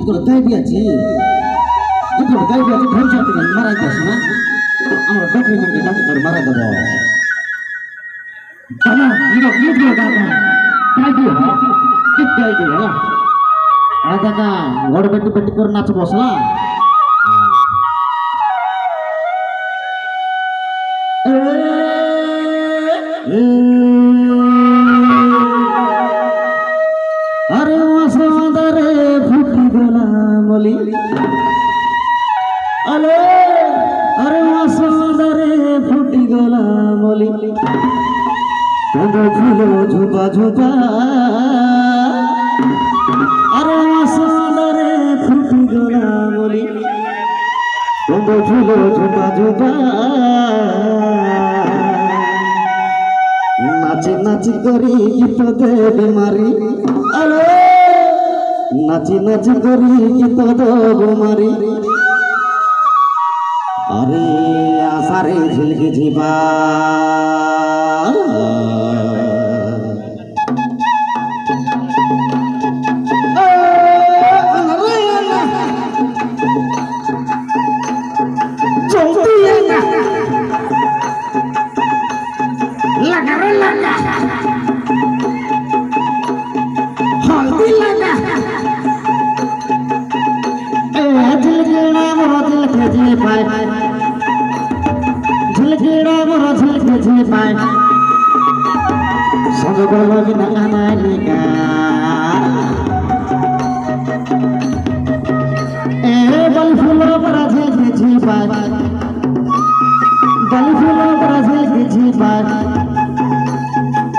করে গাইবি আছি যদি গাইবি আছি ঢোল চাপতে গেলে মারাই যাস না আমরা ডকরি মাকে ডাকে করে মারা দেবো দাদা ইরো গীত গাইবি হ্যাঁ গীত গাইবি হ্যাঁ আরে দাদা গড় বেটি বেটি করে নাচ বসলা अरे वसंदरे फुटी गला मली अरे अरे वसंदरे फुटी गला मली कदो फूलो झुपा झुपा अरे वसंदरे फुटी गला मली कदो फूलो झुपा झुपा नाची नाची करी गीत देवी मारी अरे नाची नाची करी गीत देवी मारी अरे आसारे झिलके झिपा झिलकिड़ा मोरा झिलके झिपाय सब गोलो बिना अनालिका ए बल फूलो मोरा झिलके झिपाय बल फूलो मोरा झिलके झिपाय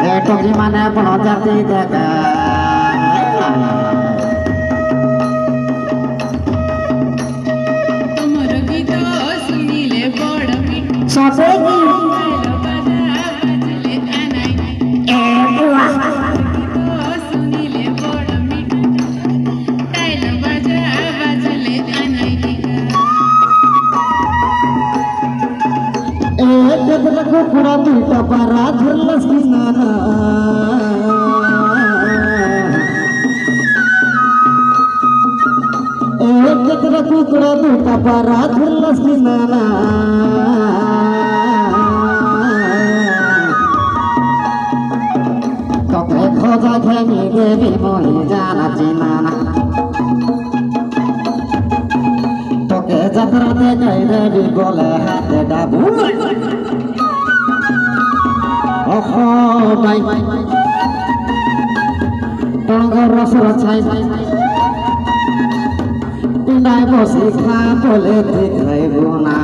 ए टोकी माने बनो जाती देखा कुकुरा दुईटा पारा धरलस की नाना एक कुकुरा दुईटा पारा धरलस की नाना तोके खोजा खेमी देवी मोही जाना चिनाना तोके जतरा दे गई देवी गोले हाथे डाबू ओहो भाई टंगर रसर छाई पिंडाय बसी खा बोले दिखाई बुना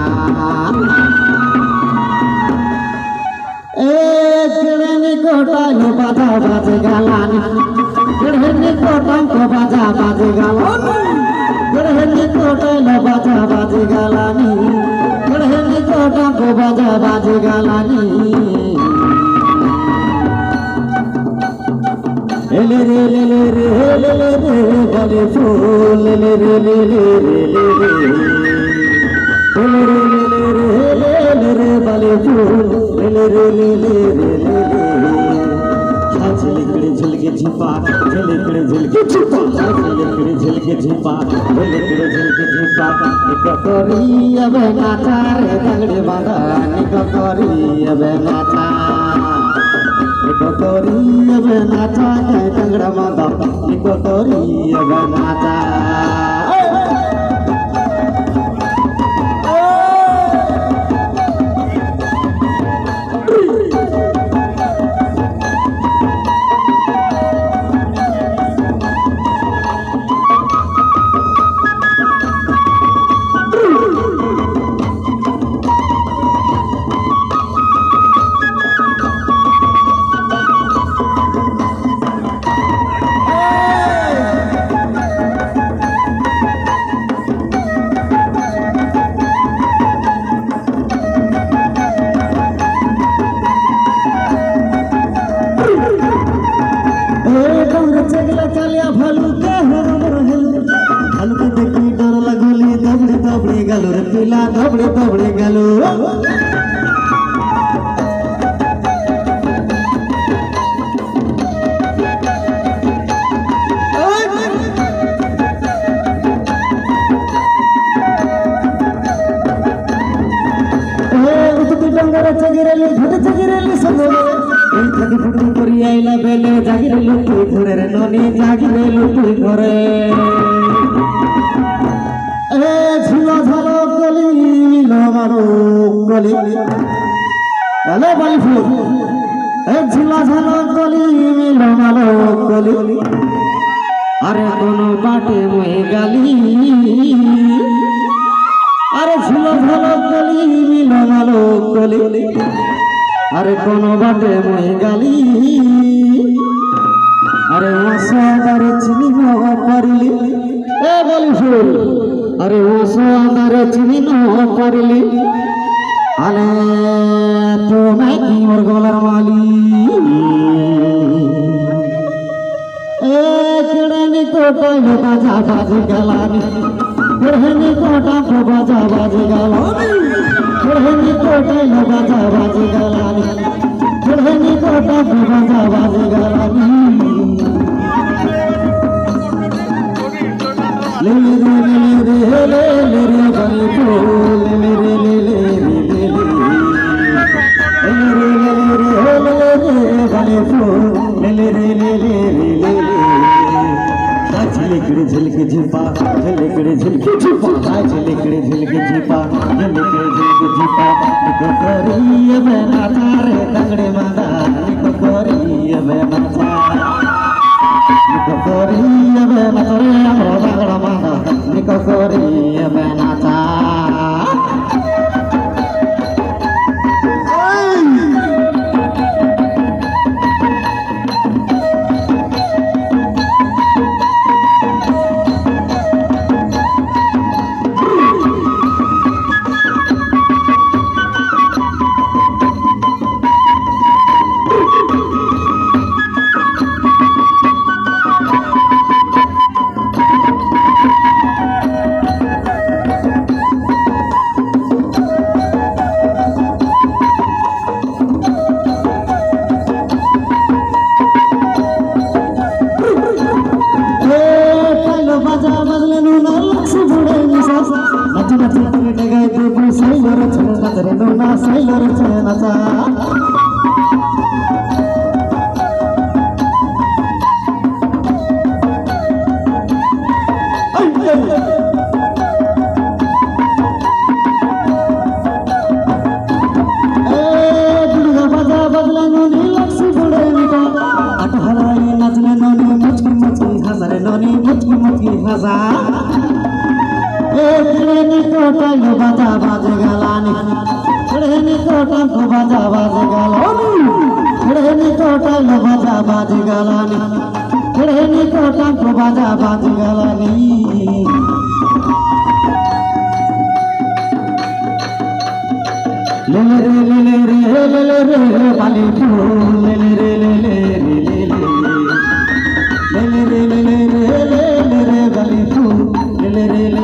ए गिरनी कोटा लो बाजा बाजे गालानी गिरनी कोटा को बाजा बाजे गालानी गिरनी कोटा लो बाजा बाजे गालानी गिरनी कोटा को बाजा बाजे गालानी ले रे ले ले रे ले ले रे बड़े फूल ले ले रे ले ले रे ले ले ले रे ले रे बड़े फूल ले ले रे ले ले रे ले ले झिलकड़े झिलके झिपा झिलकड़े झिलके झिपा झिलकड़े झिलके झिपा झिलकड़े झिलके झिपा निकरी अब नाचा रे दगड़े बांधा निकरी अब नाचा निकोरी अब नाचा के तंगड़ा माता निकोरी अब नाचा गलो रे पिला दबड़े दबड़े गलो এই থাকি ফুটি করি আইলা বেলে জাগিরে লুটি ঘরে রে ননি জাগিরে লুটি ঘরে এ ঝিলা ঝালো গলি মিলো মারো গলি হ্যালো বালিফু এ ঝিলা ঝালো গলি মিলো মারো গলি আরে কোনো বাটে মই গালি আরে ঝিলা ঝালো গলি মিলো মারো গলি আরে কোনো বাটে মই গালি আরে ওসাদারে চিনি ন পারিলি এ বালিফু আরে ওসাদারে চিনি ন পারিলি আরে তোমায় কি মোর গলার মালি এ কেড়েনি কোটাই বাজা বাজি গেলানি কেড়েনি কোটা বাজা বাজি গেলানি কেড়েনি কোটাই বাজা বাজি গেলানি কেড়েনি কোটা বাজা বাজি গেলানি ले रे बनी फूल ले बने फूल झिलके झिलके झिपा झिलके झिलके झिपा झिलके झिलके झिपा झिलके झिलके झिपा निको करिए बेना तारे तंगड़े मादा निको करिए बेना तारे निको करिए बेना तारे हमरो तंगड़ा मादा निको करिए बेना तारे बाजा बाज गलानी खड़ेनी कोटा को बाजा बाज गलानी खड़ेनी कोटा को बाजा बाज गलानी खड़ेनी कोटा को बाजा बाज गलानी ले रे बाली फूल ले बाली फूल ले ले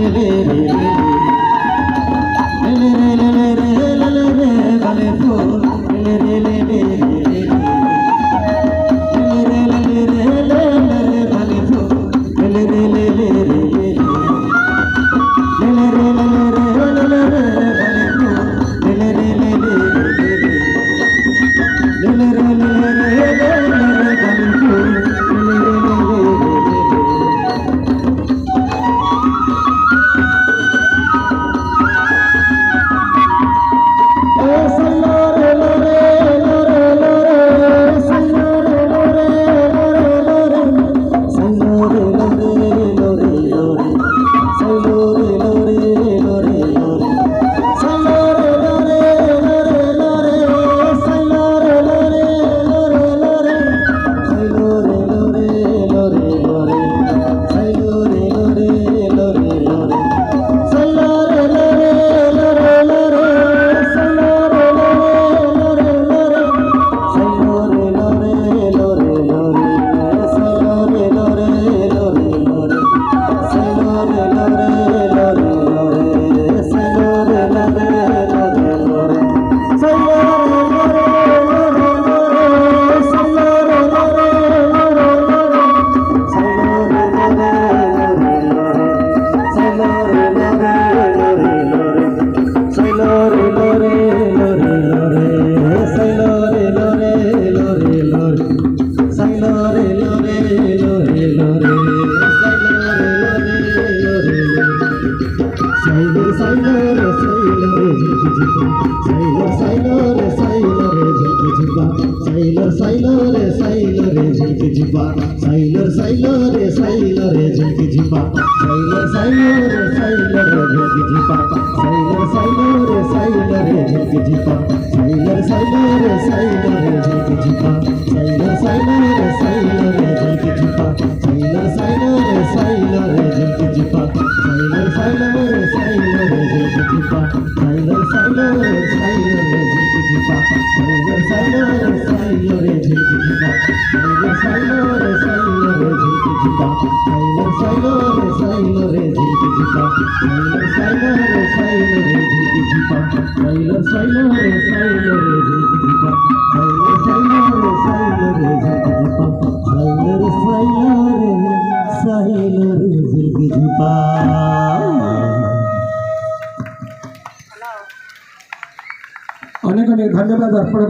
সাইলো রে সাইলো রে সাইলো রে সাইলো রে সাইলো রে ঝিকি ঝিপা সাইলো সাইলো রে সাইলো রে ঝিকি ঝিপা সাইলো সাইলো রে সাইলো রে ঝিকি ঝিপা সাইলো সাইলো রে সাইলো রে ঝিকি ঝিপা সাইলো সাইলো রে সাইলো রে ঝিকি ঝিপা সাইলো সাইলো রে সাইলো রে ঝিকি ঝিপা সাইলো সাইলো রে সাইলো রে ঝিকি ঝিপা সাইলো সাইলো রে সাইলো রে ঝিকি ঝিপা সাইলো সাইলো রে সাইলো রে ঝিকি ঝিপা সাইলো সাইলো রে সাইলো রে ঝিকি ঝিপা সাইলো সাইলো রে সাইলো রে ঝিকি ঝিপা সাইলো সাইলো রে সাইলো রে ঝিকি ঝিপা সাইলো সাইলো রে সাইলো রে ঝিকি ঝিপা সাইলো সাইলো রে সাইলো রে ঝিকি ঝিপা সাইলো সাইলো রে সাইলো রে ঝিকি ঝিপা সাইলো সাইলো রে সাইলো রে ঝিকি ঝিপা সাইলো রে সাইলো রে সাইলো রে ঝিকি ঝিপা। অনেক অনেক ধন্যবাদ।